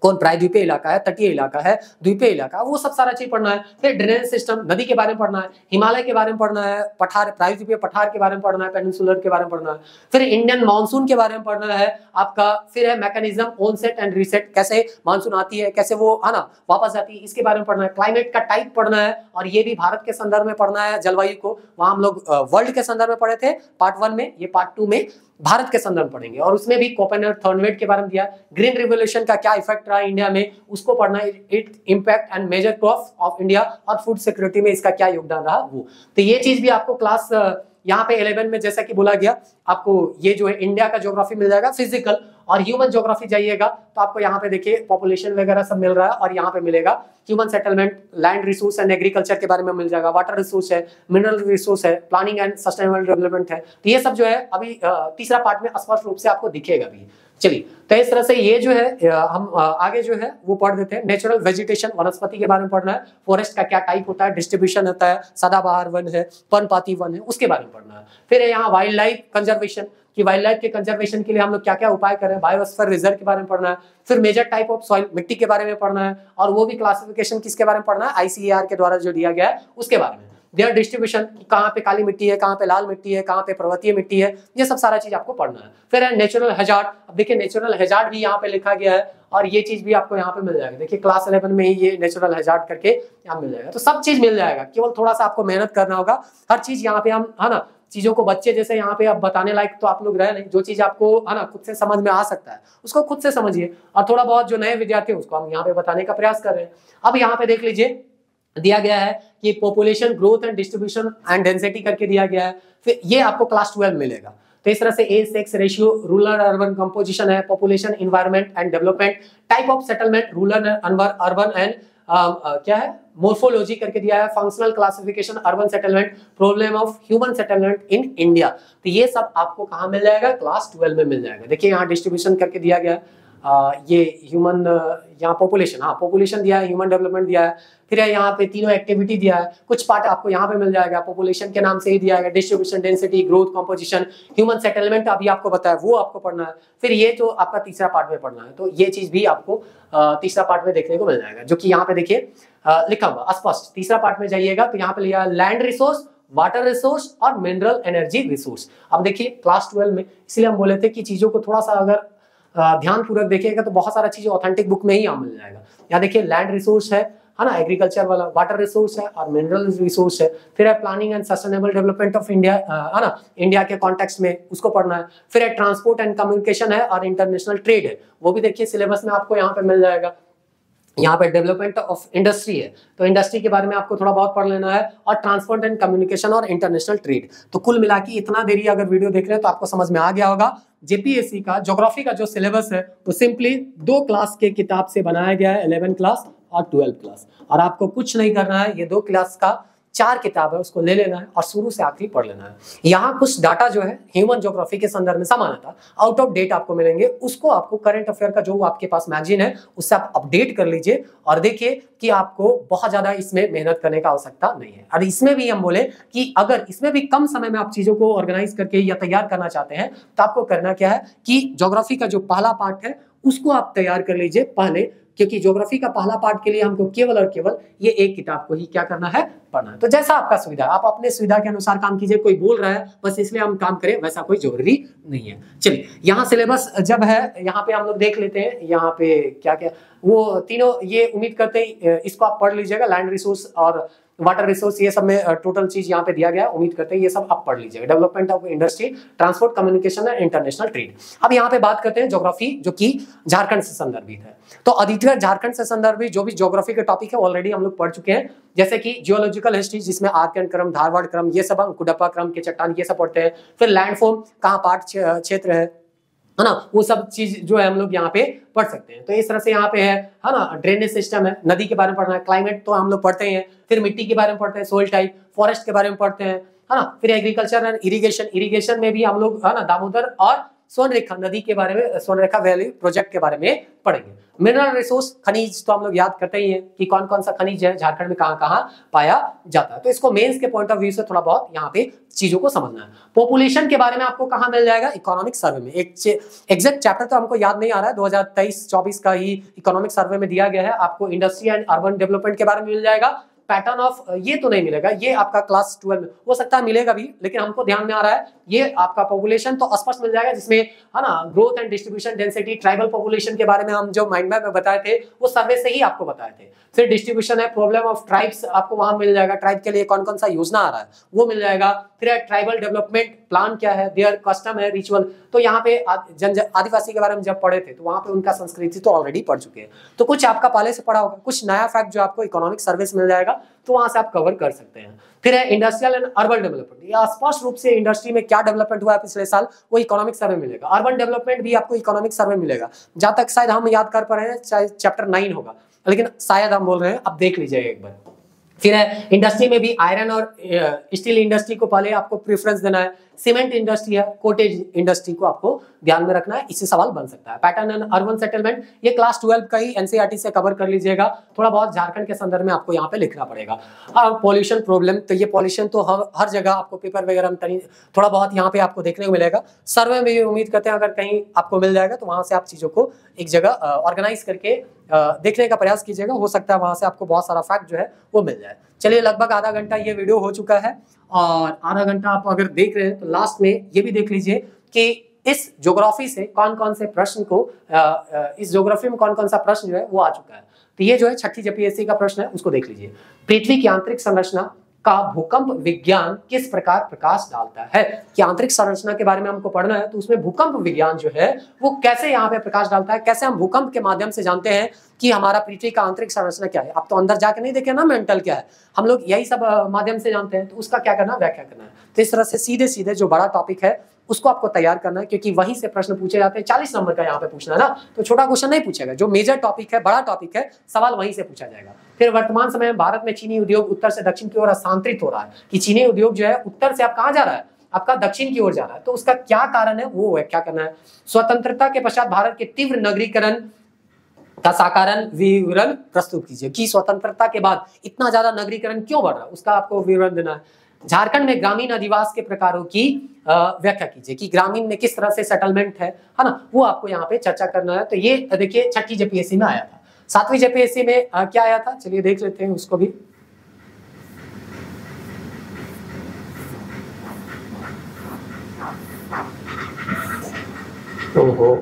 कौन प्रायद्वीपीय इलाका है, तटीय इलाका है, द्वीपीय इलाका, वो सब सारा चीज पढ़ना है। फिर ड्रेनेज सिस्टम, नदी के बारे में पढ़ना है, हिमालय के बारे में पढ़ना है, पठार, प्रायद्वीपीय पठार के बारे में पढ़ना है, पेनिनसुलर के बारे में पढ़ना है। फिर इंडियन मानसून के बारे में पढ़ना है आपका। फिर है मैकेनिज्म ऑनसेट एंड रीसेट, कैसे मानसून आती है, कैसे वो, है ना, वापस जाती है, इसके बारे में पढ़ना है। क्लाइमेट का टाइप पढ़ना है और ये भी भारत के संदर्भ में पढ़ना है, जलवायु को। वहां हम लोग वर्ल्ड के संदर्भ में पढ़े थे पार्ट 1 में, ये पार्ट 2 में भारत के संदर्भ पढ़ेंगे। और उसमें भी कोपेन और थॉर्नवेट के बारे में दिया। ग्रीन रिवोल्यूशन का क्या इफेक्ट रहा इंडिया में, उसको पढ़ना है, it impact and major crops of India, और फूड सिक्योरिटी में इसका क्या योगदान रहा वो। तो ये चीज भी आपको क्लास यहाँ पे 11 में जैसा कि बोला गया, आपको ये जो है इंडिया का ज्योग्राफी मिल जाएगा। फिजिकल और ह्यूमन ज्योग्राफी जाइएगा तो आपको यहाँ पे देखिए पॉपुलेशन वगैरह सब मिल रहा है, और यहाँ पे मिलेगा human settlement, land resource and agriculture के बारे में मिल जाएगा, वाटर रिसोर्स है, मिनरल रिसोर्स है, प्लानिंग एंड सस्टेनेबल डेवलपमेंट है। तो ये सब जो है अभी तीसरा पार्ट में स्पष्ट रूप से आपको दिखेगा भी। चलिए, तो इस तरह से ये जो है हम आगे जो है वो पढ़ देते हैं। नेचुरल वेजिटेशन, वनस्पति के बारे में पढ़ना है। फॉरेस्ट का क्या टाइप होता है, डिस्ट्रीब्यूशन होता है, सदाबहार वन है, पर्णपाती वन है, उसके बारे में पढ़ना है। फिर यहाँ वाइल्ड लाइफ कंजर्वेशन, कि वाइल्ड लाइफ के कंजर्वेशन के लिए हम लोग क्या क्या उपाय करें, बायोस्फीयर रिजर्व के बारे में पढ़ना है। फिर मेजर टाइप ऑफ सॉइल, मिट्टी के बारे में पढ़ना है, और वो भी क्लासिफिकेशन किसके बारे में पढ़ना है, ICAR के द्वारा जो दिया गया है उसके बारे में। देयर डिस्ट्रीब्यूशन, कहाँ पे काली मिट्टी है, कहाँ पे लाल मिट्टी है, कहाँ पे पर्वतीय मिट्टी है, ये सब सारा चीज आपको पढ़ना है। फिर है नेचुरल हैजार्ड। अब देखिए नेचुरल हैजार्ड भी यहाँ पे लिखा गया है, और ये चीज भी आपको यहाँ पे मिल जाएगा। देखिए क्लास 11 में ही ये नेचुरल हैजार्ड करके यहाँ मिल जाएगा। तो सब चीज मिल जाएगा, केवल थोड़ा सा आपको मेहनत करना होगा। हर चीज यहाँ पे हम, है ना, चीजों को बच्चे जैसे यहाँ पे अब बताने लायक तो आप लोग रहे नहीं, जो चीज आपको, है ना, खुद से समझ में आ सकता है उसको खुद से समझिए, और थोड़ा बहुत जो नए विद्यार्थी है उसको हम यहाँ पे बताने का प्रयास कर रहे हैं। अब यहाँ पे देख लीजिए दिया गया है कि population growth and distribution and density करके दिया गया है। फिर ये आपको क्लास 12 मिलेगा। तो इस तरह से age sex ratio, rural urban composition है, population environment and development, type of settlement, rural urban and क्या है, मोर्फोलॉजी करके दिया है, functional classification urban settlement, problem of human settlement in India. तो ये सब आपको कहाँ मिल जाएगा, क्लास 12 में मिल जाएगा। देखिए यहाँ डिस्ट्रीब्यूशन करके दिया गया है, ये ह्यूमन, यहाँ पॉपुलेशन, हाँ पॉपुलेशन दिया है, ह्यूमन डेवलपमेंट दिया है, फिर है यहाँ पे तीनों एक्टिविटी दिया है, कुछ पार्ट आपको यहाँ पे मिल जाएगा, पॉपुलेशन के नाम से ही दिया है, distribution, density, growth, composition, human settlement अभी आपको बताया वो आपको पढ़ना है। फिर ये तो आपका तीसरा पार्ट में पढ़ना है, तो ये चीज भी आपको तीसरा पार्ट में देखने को मिल जाएगा, जो कि यहाँ पे देखिए लिखा हुआ स्पष्ट। तीसरा पार्ट में जाइएगा तो यहाँ पे लिया लैंड रिसोर्स, वाटर रिसोर्स और मिनरल एनर्जी रिसोर्स। अब देखिए क्लास 12 में इसलिए हम बोले थे कि चीजों को थोड़ा सा अगर ध्यान पूर्वक देखिएगा तो बहुत सारा चीज ऑथेंटिक बुक में ही यहाँ मिल जाएगा। यहाँ देखिए लैंड रिसोर्स है ना, एग्रीकल्चर वाला, वाटर रिसोर्स है और मिनरल रिसोर्स है। फिर है planning and sustainable development of India, है ना, इंडिया के कॉन्टेक्स्ट में उसको पढ़ना है। फिर है ट्रांसपोर्ट एंड कम्युनिकेशन है और इंटरनेशनल ट्रेड है, वो भी देखिए सिलेबस में आपको यहाँ पे मिल जाएगा। यहाँ पे डेवलपमेंट ऑफ इंडस्ट्री है, तो इंडस्ट्री के बारे में आपको थोड़ा बहुत पढ़ लेना है, और ट्रांसपोर्ट एंड कम्युनिकेशन और इंटरनेशनल ट्रेड। तो कुल मिला के इतना देरी अगर वीडियो देख रहे हैं तो आपको समझ में आ गया होगा जेपीएससी का ज्योग्राफी का जो सिलेबस है वो सिंपली 2 क्लास के किताब से बनाया गया है, 11 क्लास और 12 क्लास, और आपको कुछ नहीं करना है, ये 2 क्लास का 4 किताब है उसको ले लेना है और शुरू से आखिरी पढ़ लेना है। यहाँ कुछ डाटा जो है ह्यूमन ज्योग्राफी के संदर्भ में सामान्यतः आउट ऑफ डेट आपको मिलेंगे, उसको आपको करंट अफेयर का जो आपके पास मैगजीन है उससे आप अपडेट कर लीजिए और देखिए कि आपको बहुत ज्यादा इसमें मेहनत करने का आवश्यकता नहीं है। और इसमें भी हम बोले कि अगर इसमें भी कम समय में आप चीजों को ऑर्गेनाइज करके या तैयार करना चाहते हैं तो आपको करना क्या है कि ज्योग्राफी का जो पहला पार्ट है उसको आप तैयार कर लीजिए पहले, क्योंकि ज्योग्राफी का पहला पार्ट के लिए हमको केवल और केवल ये एक किताब को ही क्या करना है, पढ़ना है। तो जैसा आपका सुविधा, आप अपने सुविधा के अनुसार काम कीजिए, कोई बोल रहा है बस इसलिए हम काम करें वैसा कोई जरूरी नहीं है। चलिए यहाँ सिलेबस जब है यहाँ पे हम लोग देख लेते हैं, यहाँ पे क्या क्या वो तीनों, ये उम्मीद करते हैं इसको आप पढ़ लीजिएगा, लैंड रिसोर्स और वाटर रिसोर्स, ये सब में टोटल चीज यहाँ पे दिया गया है, उम्मीद करते हैं ये सब आप पढ़ लीजिएगा। Development of industry, transport, communication and international trade. अब यहाँ पे बात करते हैं ज्योग्राफी जो कि झारखंड से संदर्भित है। तो अधिकतर झारखंड से संदर्भित जो भी ज्योग्राफी के टॉपिक है ऑलरेडी हम लोग पढ़ चुके हैं, जैसे कि जियोलॉजिकल हिस्ट्री जिसमें आर्कन क्रम, धारवाड़ क्रम, ये सब हम कुडप्पा क्रम के चट्टान ये सब पढ़ते हैं। फिर लैंडफॉर्म कहाँ पाट क्षेत्र है ना, वो सब चीज जो है हम लोग यहाँ पे पढ़ सकते हैं। तो इस तरह से यहाँ पे है ना, ड्रेनेज सिस्टम है, नदी के बारे में पढ़ना है, क्लाइमेट तो हम लोग पढ़ते हैं, फिर मिट्टी के बारे में पढ़ते हैं, सोइल टाइप, फॉरेस्ट के बारे में पढ़ते हैं, है ना, फिर एग्रीकल्चर एंड इरिगेशन, इरिगेशन में भी हम लोग है ना दामोदर और स्वर्णरेखा नदी के बारे में, स्वर्णरेखा वैली प्रोजेक्ट के बारे में पढ़ेंगे। मिनरल रिसोर्स, खनिज तो हम लोग याद करते ही हैं कि कौन कौन सा खनिज है झारखंड में कहाँ कहाँ पाया जाता है, तो इसको मेंस के पॉइंट ऑफ व्यू से थोड़ा बहुत यहाँ पे चीजों को समझना है। पॉपुलेशन के बारे में आपको कहाँ मिल जाएगा, इकोनॉमिक सर्वे में। एक एग्जैक्ट चैप्टर तो हमको याद नहीं आ रहा है, 2023-24 का ही इकोनॉमिक सर्वे में दिया गया है। आपको इंडस्ट्री एंड अर्बन डेवलपमेंट के बारे में मिल जाएगा। पैटर्न ऑफ ये तो नहीं मिलेगा, ये आपका क्लास 12 में हो सकता है मिलेगा भी, लेकिन हमको ध्यान में आ रहा है ये आपका पॉपुलेशन तो स्पष्ट मिल जाएगा, जिसमें है ना growth and distribution, density, tribal population के बारे में हम जो माइंड मैप में बताए थे वो सर्वे से ही आपको बताए थे। फिर डिस्ट्रीब्यूशन है, प्रॉब्लम ऑफ ट्राइब्स आपको वहां मिल जाएगा, ट्राइब के लिए कौन कौन सा योजना आ रहा है वो मिल जाएगा। फिर ट्राइबल डेवलपमेंट प्लान क्या है, देयर कस्टम है, रिचुअल, तो यहाँ पे आदिवासी के बारे में जब पढ़े थे तो वहां पे उनका संस्कृति तो ऑलरेडी पढ़ चुके हैं, तो कुछ आपका पहले से पढ़ा होगा, कुछ नया फैक्ट जो आपको इकोनॉमिक सर्वे से मिल जाएगा तो वहां से आप कवर कर सकते हैं। फिर है इंडस्ट्रियल एंड अर्बन डेवलपमेंट, या स्पष्ट रूप से इंडस्ट्री में क्या डेवलपमेंट हुआ है पिछले साल वो इकोनॉमिक सर्वे मिलेगा। अर्बन डेवलपमेंट भी आपको इकोनॉमिक सर्वे मिलेगा, जहां तक शायद हम याद कर पा रहे हैं चैप्टर 9 होगा, लेकिन शायद हम बोल रहे हैं, अब देख लीजिएगा एक बार। फिर है इंडस्ट्री में भी आयरन और स्टील इंडस्ट्री को पहले आपको प्रेफरेंस देना है। सीमेंट इंडस्ट्री है, कोटेज इंडस्ट्री को आपको ध्यान में रखना है, इससे सवाल बन सकता है। पैटर्न एंड अर्बन सेटलमेंट, ये क्लास 12 का ही एनसीईआरटी से कवर कर लीजिएगा, थोड़ा बहुत झारखंड के संदर्भ में आपको यहाँ पे लिखना पड़ेगा। और पॉल्यूशन प्रॉब्लम, तो ये पॉल्यूशन तो हर जगह आपको पेपर वगैरह में थोड़ा बहुत यहाँ पे आपको देखने को मिलेगा। सर्वे में भी उम्मीद करते हैं अगर कहीं आपको मिल जाएगा तो वहां से आप चीजों को एक जगह ऑर्गेनाइज करके देखने का प्रयास कीजिएगा, हो सकता है वहां से आपको बहुत सारा फैक्ट जो है वो मिल जाए। चलिए लगभग आधा घंटा ये वीडियो हो चुका है, और आधा घंटा आप अगर देख रहे हैं तो लास्ट में ये भी देख लीजिए कि इस ज्योग्राफी से कौन कौन से प्रश्न को इस ज्योग्राफी में कौन कौन सा प्रश्न जो है वो आ चुका है। तो ये जो है 6ठी जेपीएससी का प्रश्न है, उसको देख लीजिए। पृथ्वी की आंतरिक संरचना का भूकंप विज्ञान किस प्रकार प्रकाश डालता है, कि आंतरिक संरचना के बारे में हमको पढ़ना है, तो उसमें भूकंप विज्ञान जो है वो कैसे यहाँ पे प्रकाश डालता है, कैसे हम भूकंप के माध्यम से जानते हैं कि हमारा पृथ्वी का आंतरिक संरचना क्या है। आप तो अंदर जाके नहीं देखे ना मेंटल क्या है, हम लोग यही सब माध्यम से जानते हैं, तो उसका क्या करना, व्याख्या करना है। तो इस तरह से सीधे सीधे जो बड़ा टॉपिक है उसको आपको तैयार करना है, क्योंकि वहीं से प्रश्न पूछे जाते हैं। 40 नंबर का यहाँ पे पूछना है ना, तो छोटा क्वेश्चन नहीं पूछेगा, जो मेजर टॉपिक है, बड़ा टॉपिक है, सवाल वहीं से पूछा जाएगा। फिर वर्तमान समय में भारत में चीनी उद्योग उत्तर से दक्षिण की ओर स्थानांतरित हो रहा है, कि चीनी उद्योग जो है उत्तर से आप कहाँ जा रहा है, आपका दक्षिण की ओर जा रहा है। तो उसका क्या कारण है वो है, क्या करना है, स्वतंत्रता के पश्चात भारत के तीव्र नगरीकरण का साकारण विवरण प्रस्तुत कीजिए कि स्वतंत्रता के बाद इतना ज्यादा नगरीकरण क्यों बढ़ रहा है, उसका आपको विवरण देना है। झारखंड में ग्रामीण अधिवास के प्रकारों की व्याख्या कीजिए कि ग्रामीण में किस तरह से सेटलमेंट है ना, वो आपको यहाँ पे चर्चा करना है। तो ये देखिए छठी जेपीएससी में आया था। सातवीं जेपीएससी में क्या आया था, चलिए देख लेते हैं उसको भी। ओहो,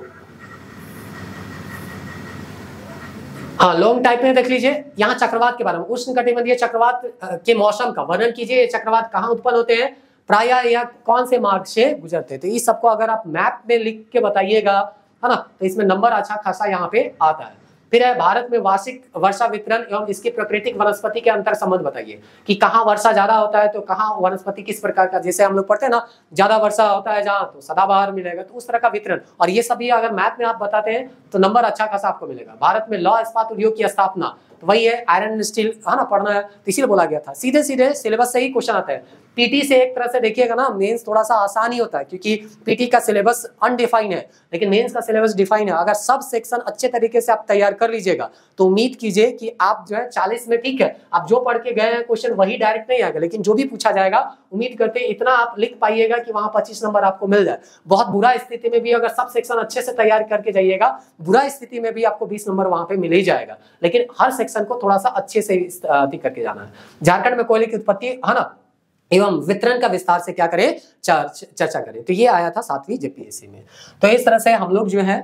हाँ लॉन्ग टाइप में देख लीजिए, यहाँ चक्रवात के बारे में, उष्णकटिबंधीय चक्रवात के मौसम का वर्णन कीजिए। ये चक्रवात कहाँ उत्पन्न होते हैं, प्रायः या कौन से मार्ग से गुजरते हैं। तो इस सबको अगर आप मैप में लिख के बताइएगा, है ना, तो इसमें नंबर अच्छा खासा यहाँ पे आता है। फिर है भारत में वार्षिक वर्षा वितरण एवं इसकी प्राकृतिक वनस्पति के अंतर संबंध बताइए कि कहाँ वर्षा ज्यादा होता है तो कहाँ वनस्पति किस प्रकार का, जैसे हम लोग पढ़ते हैं ना, ज्यादा वर्षा होता है जहाँ तो सदाबहार मिलेगा, तो उस तरह का वितरण। और ये सभी अगर मैथ में आप बताते हैं तो नंबर अच्छा खासा आपको मिलेगा। भारत में लौह इस्पात उद्योग की स्थापना, तो वही है आयरन स्टील, है ना, पढ़ना है, तो इसीलिए बोला गया था। सीधे सीधे सिलेबस से ही क्वेश्चन आता है। पीटी से एक तरह से देखिएगा ना, मेंस थोड़ा सा आसान ही होता है क्योंकि पीटी का सिलेबस अनडिफाइन है, लेकिन मेंस का सिलेबस डिफाइन है। अगर सब सेक्शन अच्छे तरीके से आप तैयार कर लीजिएगा तो उम्मीद कीजिए कि आप जो है 40 में, ठीक है, आप जो पढ़ के गए हैं क्वेश्चन वही डायरेक्ट नहीं आएगा, लेकिन जो भी पूछा जाएगा उम्मीद करते हैं इतना आप लिख पाइएगा कि वहां 25 नंबर आपको मिल जाए। बहुत बुरा स्थिति में भी अगर सब सेक्शन अच्छे से तैयार करके जाइएगा, बुरा स्थिति में भी आपको 20 नंबर वहां पे मिल ही जाएगा, लेकिन हर सेक्शन को थोड़ा सा अच्छे से करके जाना है। झारखंड में कोयले की उत्पत्ति, है ना, एवं वितरण का विस्तार से क्या करें, चर्चा करें। तो ये आया था सातवीं जेपीएससी में। तो इस तरह से हम लोग जो है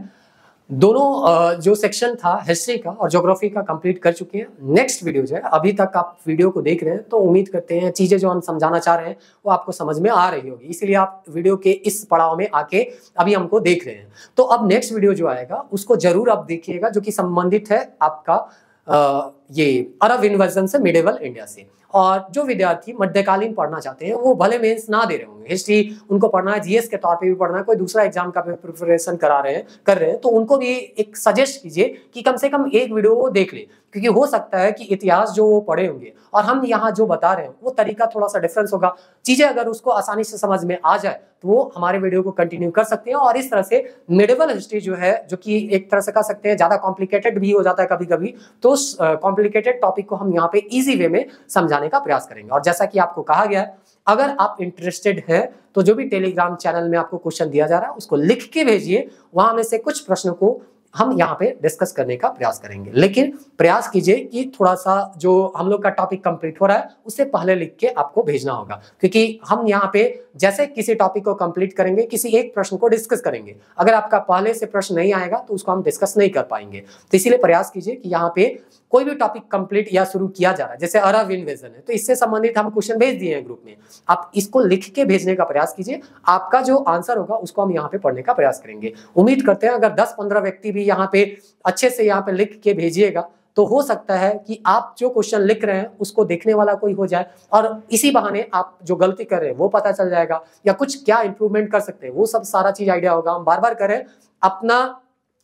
दोनों जो सेक्शन था हिस्ट्री का और ज्योग्राफी का कंप्लीट कर चुके हैं। नेक्स्ट वीडियो जो है, अभी तक आप वीडियो को देख रहे हैं तो उम्मीद करते हैं चीजें जो हम समझाना चाह रहे हैं वो आपको समझ में आ रही होगी, इसीलिए आप वीडियो के इस पड़ाव में आके अभी हमको देख रहे हैं। तो अब नेक्स्ट वीडियो जो आएगा उसको जरूर आप देखिएगा, जो कि संबंधित है आपका ये अरब इन्वर्जन से मिडिवल इंडिया से। और जो विद्यार्थी मध्यकालीन पढ़ना चाहते हैं वो भले मेंस ना दे रहे होंगे, हिस्ट्री उनको पढ़ना है, जीएस के तौर पे भी पढ़ना है, कोई दूसरा एग्जाम का प्रिपरेशन कर रहे हैं, तो उनको भी एक सजेस्ट कीजिए कि कम से कम एक वीडियो वो देख ले, क्योंकि हो सकता है कि इतिहास जो वो पढ़े होंगे और हम यहाँ जो बता रहे हैं वो तरीका थोड़ा सा डिफरेंस होगा। चीजें अगर उसको आसानी से समझ में आ जाए तो वो हमारे वीडियो को कंटिन्यू कर सकते हैं। और इस तरह से मिडिवल हिस्ट्री जो है, जो कि एक तरह से कह सकते हैं ज्यादा कॉम्प्लिकेटेड भी हो जाता है कभी कभी, तो उस कॉम्प्लिकेटेड टॉपिक को हम यहाँ पे इजी वे में समझाने का प्रयास करेंगे। और जैसा कि आपको कहा गया है, अगर आप इंटरेस्टेड हैं तो जो भी टेलीग्राम चैनल में आपको क्वेश्चन दिया जा रहा है उसको लिख के भेजिए, वहां में से कुछ प्रश्नों को हम यहाँ पे डिस्कस करने का प्रयास करेंगे। लेकिन प्रयास कीजिए कि थोड़ा सा जो हम लोग का टॉपिक कंप्लीट हो रहा है उससे पहले लिख के आपको भेजना होगा, क्योंकि हम यहाँ पे जैसे किसी टॉपिक को कंप्लीट करेंगे, किसी एक प्रश्न को डिस्कस करेंगे, अगर आपका पहले से प्रश्न नहीं आएगा तो उसको हम डिस्कस नहीं कर पाएंगे। तो इसीलिए प्रयास कीजिए कि यहाँ पे कोई भी टॉपिक कंप्लीट या शुरू किया जा रहा है, जैसे अरब इन्वेजन है तो इससे संबंधित हम क्वेश्चन भेज दिए हैं ग्रुप में, आप इसको लिख के भेजने का प्रयास कीजिए। आपका जो आंसर होगा उसको हम यहाँ पे पढ़ने का प्रयास करेंगे। उम्मीद करते हैं अगर 10-15 व्यक्ति भी यहाँ पे अच्छे से यहाँ पे लिख के भेजिएगा तो हो सकता है कि आप जो क्वेश्चन लिख रहे हैं उसको देखने वाला कोई हो जाए, और इसी बहाने आप जो गलती कर रहे हैं वो पता चल जाएगा, या कुछ क्या इंप्रूवमेंट कर सकते हैं वो सब सारा चीज आइडिया होगा। हम बार बार करें, अपना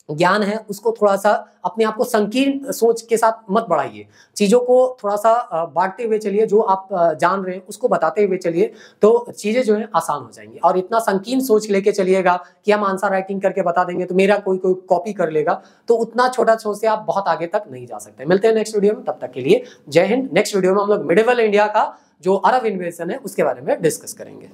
ज्ञान है उसको थोड़ा सा अपने आप को संकीर्ण सोच के साथ मत बढ़ाइए, चीजों को थोड़ा सा बांटते हुए चलिए, जो आप जान रहे हैं उसको बताते हुए चलिए, तो चीजें जो है आसान हो जाएंगी। और इतना संकीर्ण सोच लेके चलिएगा कि हम आंसर राइटिंग करके बता देंगे तो मेरा कोई कॉपी कर लेगा, तो उतना छोटा सोच से आप बहुत आगे तक नहीं जा सकते। मिलते हैं नेक्स्ट वीडियो में, तब तक के लिए जय हिंद। नेक्स्ट वीडियो में हम लोग मिडिवल इंडिया का जो अरब इन्वेजन है उसके बारे में डिस्कस करेंगे।